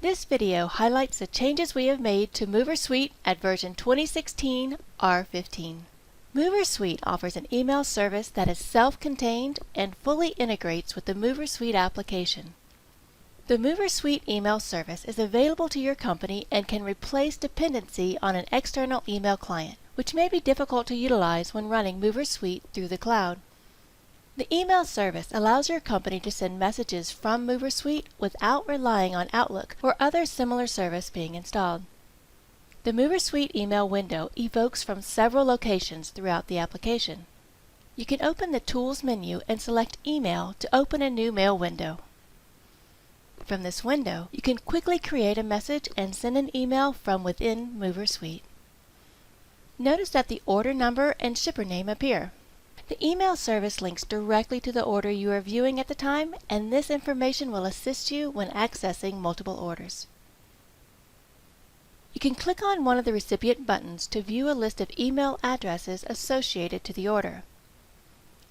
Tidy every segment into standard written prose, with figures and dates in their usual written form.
This video highlights the changes we have made to MoversSuite at version 2016 R15. MoversSuite offers an email service that is self-contained and fully integrates with the MoversSuite application. The MoversSuite email service is available to your company and can replace dependency on an external email client, which may be difficult to utilize when running MoversSuite through the cloud. The email service allows your company to send messages from MoversSuite without relying on Outlook or other similar service being installed. The MoversSuite email window evokes from several locations throughout the application. You can open the Tools menu and select Email to open a new mail window. From this window, you can quickly create a message and send an email from within MoversSuite. Notice that the order number and shipper name appear. The email service links directly to the order you are viewing at the time, and this information will assist you when accessing multiple orders. You can click on one of the recipient buttons to view a list of email addresses associated to the order.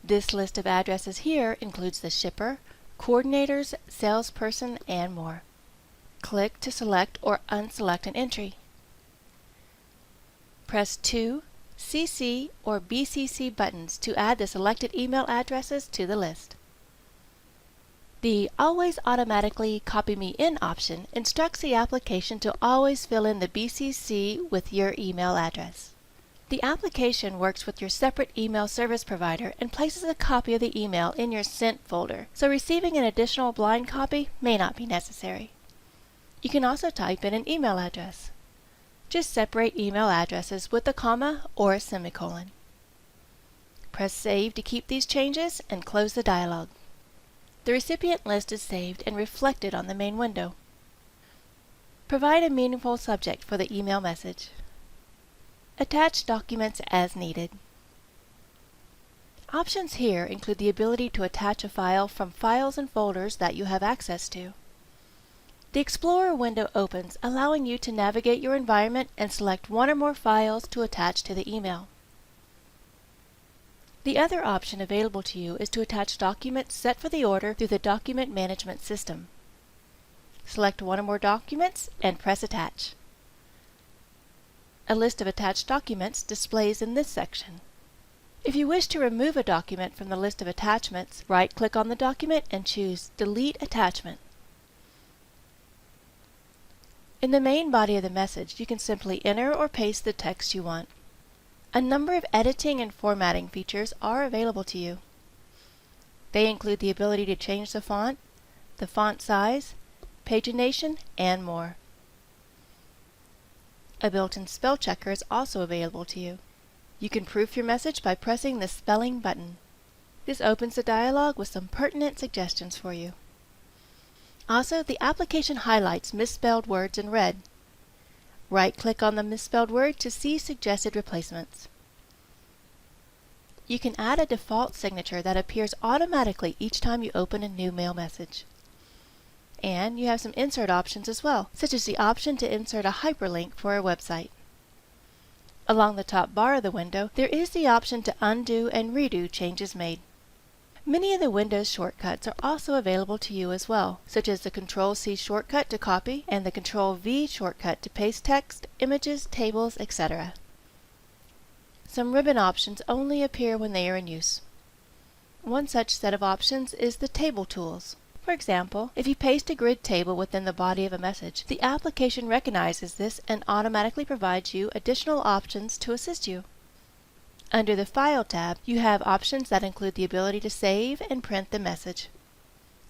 This list of addresses here includes the shipper, coordinators, salesperson, and more. Click to select or unselect an entry. Press 2, CC, or BCC buttons to add the selected email addresses to the list. The Always Automatically Copy Me In option instructs the application to always fill in the BCC with your email address. The application works with your separate email service provider and places a copy of the email in your Sent folder, so receiving an additional blind copy may not be necessary. You can also type in an email address. Just separate email addresses with a comma or a semicolon. Press Save to keep these changes and close the dialog. The recipient list is saved and reflected on the main window. Provide a meaningful subject for the email message. Attach documents as needed. Options here include the ability to attach a file from files and folders that you have access to. The Explorer window opens, allowing you to navigate your environment and select one or more files to attach to the email. The other option available to you is to attach documents set for the order through the document management system. Select one or more documents and press Attach. A list of attached documents displays in this section. If you wish to remove a document from the list of attachments, right-click on the document and choose Delete Attachment. In the main body of the message, you can simply enter or paste the text you want. A number of editing and formatting features are available to you. They include the ability to change the font size, pagination, and more. A built-in spell checker is also available to you. You can proof your message by pressing the spelling button. This opens the dialog with some pertinent suggestions for you. Also, the application highlights misspelled words in red. Right-click on the misspelled word to see suggested replacements. You can add a default signature that appears automatically each time you open a new mail message. And you have some insert options as well, such as the option to insert a hyperlink for a website. Along the top bar of the window, there is the option to undo and redo changes made. Many of the Windows shortcuts are also available to you as well, such as the Ctrl-C shortcut to copy and the Ctrl-V shortcut to paste text, images, tables, etc. Some ribbon options only appear when they are in use. One such set of options is the Table tools. For example, if you paste a grid table within the body of a message, the application recognizes this and automatically provides you additional options to assist you. Under the File tab, you have options that include the ability to save and print the message.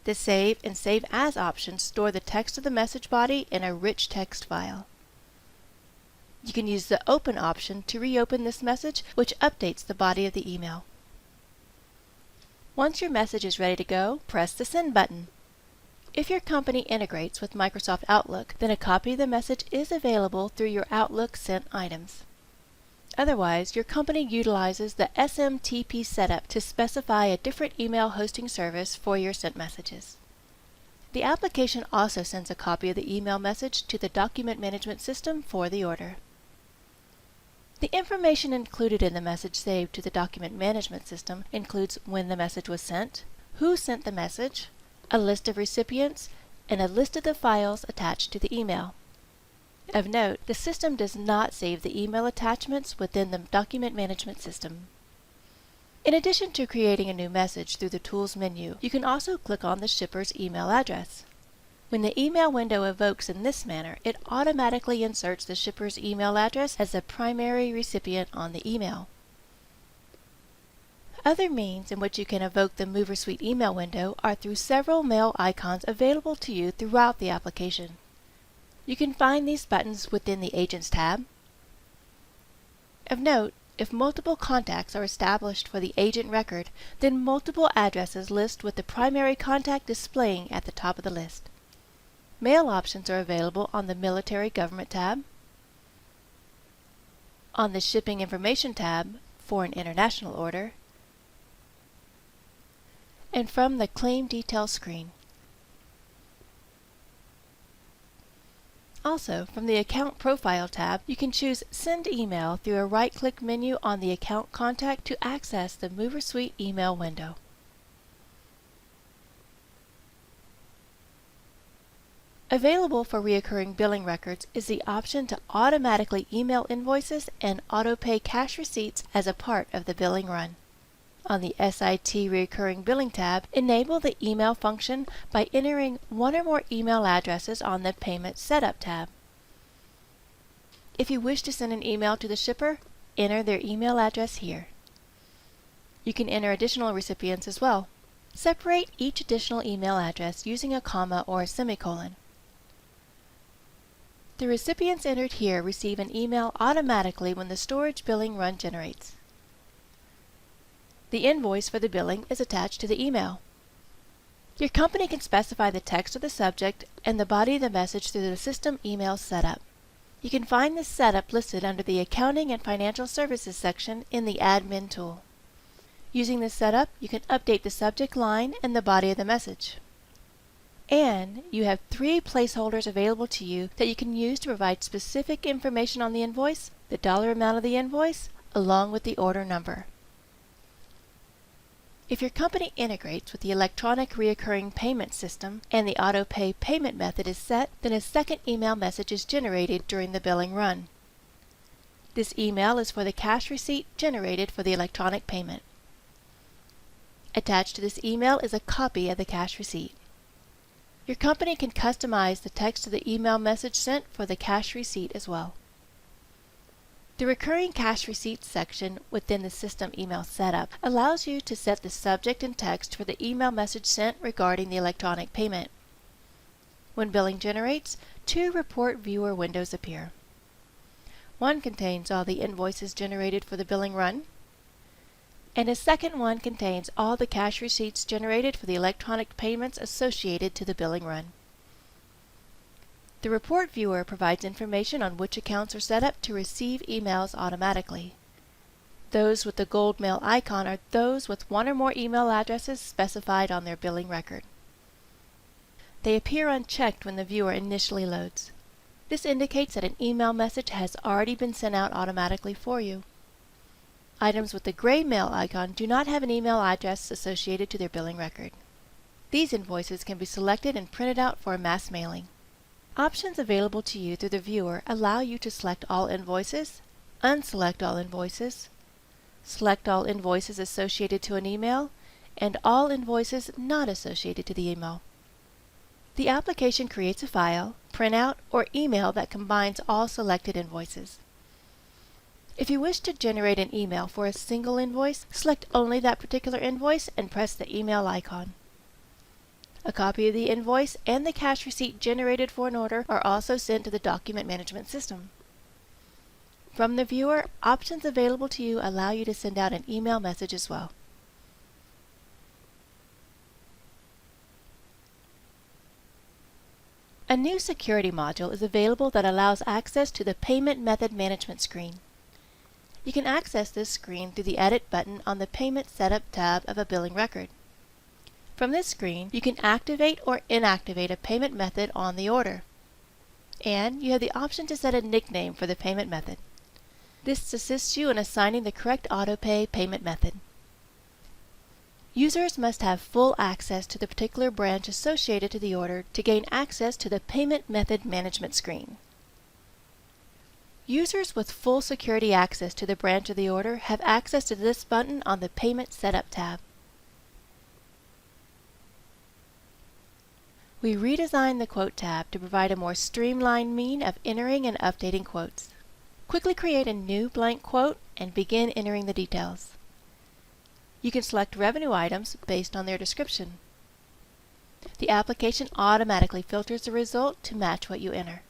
The Save and Save As options store the text of the message body in a rich text file. You can use the Open option to reopen this message, which updates the body of the email. Once your message is ready to go, press the Send button. If your company integrates with Microsoft Outlook, then a copy of the message is available through your Outlook sent items. Otherwise, your company utilizes the SMTP setup to specify a different email hosting service for your sent messages. The application also sends a copy of the email message to the document management system for the order. The information included in the message saved to the document management system includes when the message was sent, who sent the message, a list of recipients, and a list of the files attached to the email. Of note, the system does not save the email attachments within the document management system. In addition to creating a new message through the Tools menu, you can also click on the shipper's email address. When the email window evokes in this manner, it automatically inserts the shipper's email address as the primary recipient on the email. Other means in which you can evoke the MoversSuite email window are through several mail icons available to you throughout the application. You can find these buttons within the Agents tab. Of note, if multiple contacts are established for the agent record, then multiple addresses list with the primary contact displaying at the top of the list. Mail options are available on the Military Government tab, on the Shipping Information tab for an international order, and from the Claim Details screen. Also, from the Account Profile tab, you can choose Send Email through a right-click menu on the account contact to access the MoversSuite email window. Available for recurring billing records is the option to automatically email invoices and auto-pay cash receipts as a part of the billing run. On the SIT Recurring Billing tab, enable the email function by entering one or more email addresses on the Payment Setup tab. If you wish to send an email to the shipper, enter their email address here. You can enter additional recipients as well. Separate each additional email address using a comma or a semicolon. The recipients entered here receive an email automatically when the storage billing run generates. The invoice for the billing is attached to the email. Your company can specify the text of the subject and the body of the message through the System Email Setup. You can find this setup listed under the Accounting and Financial Services section in the Admin tool. Using this setup, you can update the subject line and the body of the message. And you have 3 placeholders available to you that you can use to provide specific information on the invoice, the dollar amount of the invoice, along with the order number. If your company integrates with the electronic recurring payment system and the auto-pay payment method is set, then a second email message is generated during the billing run. This email is for the cash receipt generated for the electronic payment. Attached to this email is a copy of the cash receipt. Your company can customize the text of the email message sent for the cash receipt as well. The Recurring Cash Receipts section within the System Email Setup allows you to set the subject and text for the email message sent regarding the electronic payment. When billing generates, 2 report viewer windows appear. One contains all the invoices generated for the billing run, and a second one contains all the cash receipts generated for the electronic payments associated to the billing run. The report viewer provides information on which accounts are set up to receive emails automatically. Those with the gold mail icon are those with one or more email addresses specified on their billing record. They appear unchecked when the viewer initially loads. This indicates that an email message has already been sent out automatically for you. Items with the gray mail icon do not have an email address associated to their billing record. These invoices can be selected and printed out for a mass mailing. Options available to you through the viewer allow you to select all invoices, unselect all invoices, select all invoices associated to an email, and all invoices not associated to the email. The application creates a file, printout, or email that combines all selected invoices. If you wish to generate an email for a single invoice, select only that particular invoice and press the email icon. A copy of the invoice and the cash receipt generated for an order are also sent to the document management system. From the viewer, options available to you allow you to send out an email message as well. A new security module is available that allows access to the Payment Method Management screen. You can access this screen through the Edit button on the Payment Setup tab of a billing record. From this screen, you can activate or inactivate a payment method on the order. And you have the option to set a nickname for the payment method. This assists you in assigning the correct auto-pay payment method. Users must have full access to the particular branch associated to the order to gain access to the Payment Method Management screen. Users with full security access to the branch of the order have access to this button on the Payment Setup tab. We redesigned the Quote tab to provide a more streamlined means of entering and updating quotes. Quickly create a new blank quote and begin entering the details. You can select revenue items based on their description. The application automatically filters the result to match what you enter.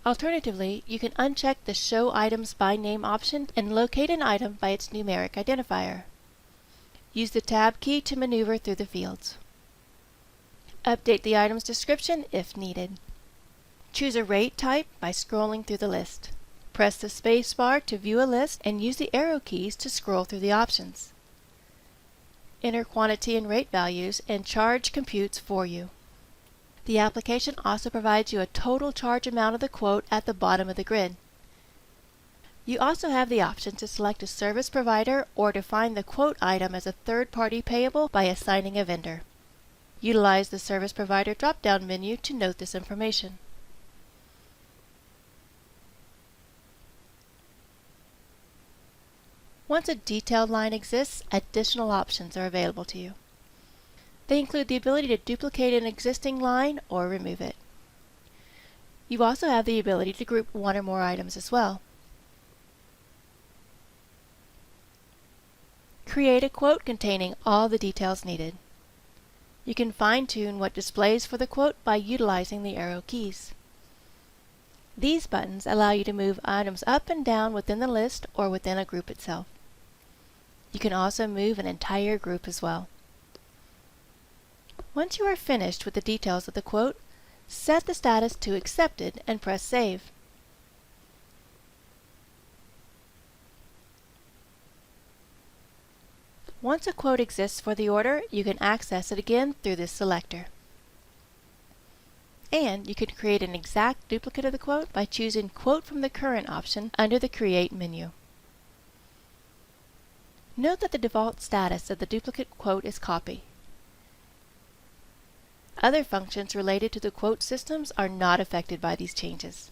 Alternatively, you can uncheck the Show Items by Name option and locate an item by its numeric identifier. Use the Tab key to maneuver through the fields. Update the item's description if needed. Choose a rate type by scrolling through the list. Press the space bar to view a list and use the arrow keys to scroll through the options. Enter quantity and rate values and charge computes for you. The application also provides you a total charge amount of the quote at the bottom of the grid. You also have the option to select a service provider or define the quote item as a third-party payable by assigning a vendor. Utilize the Service Provider drop-down menu to note this information. Once a detailed line exists, additional options are available to you. They include the ability to duplicate an existing line or remove it. You also have the ability to group one or more items as well. Create a quote containing all the details needed. You can fine-tune what displays for the quote by utilizing the arrow keys. These buttons allow you to move items up and down within the list or within a group itself. You can also move an entire group as well. Once you are finished with the details of the quote, set the status to Accepted and press Save. Once a quote exists for the order, you can access it again through this selector. And you can create an exact duplicate of the quote by choosing Quote from the Current option under the Create menu. Note that the default status of the duplicate quote is Copy. Other functions related to the quote systems are not affected by these changes.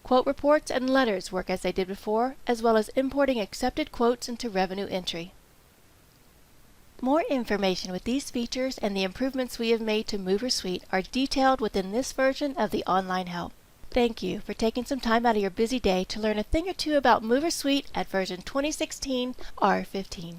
Quote reports and letters work as they did before, as well as importing accepted quotes into revenue entry. More information with these features and the improvements we have made to MoversSuite are detailed within this version of the online help. Thank you for taking some time out of your busy day to learn a thing or two about MoversSuite at version 2016 R15.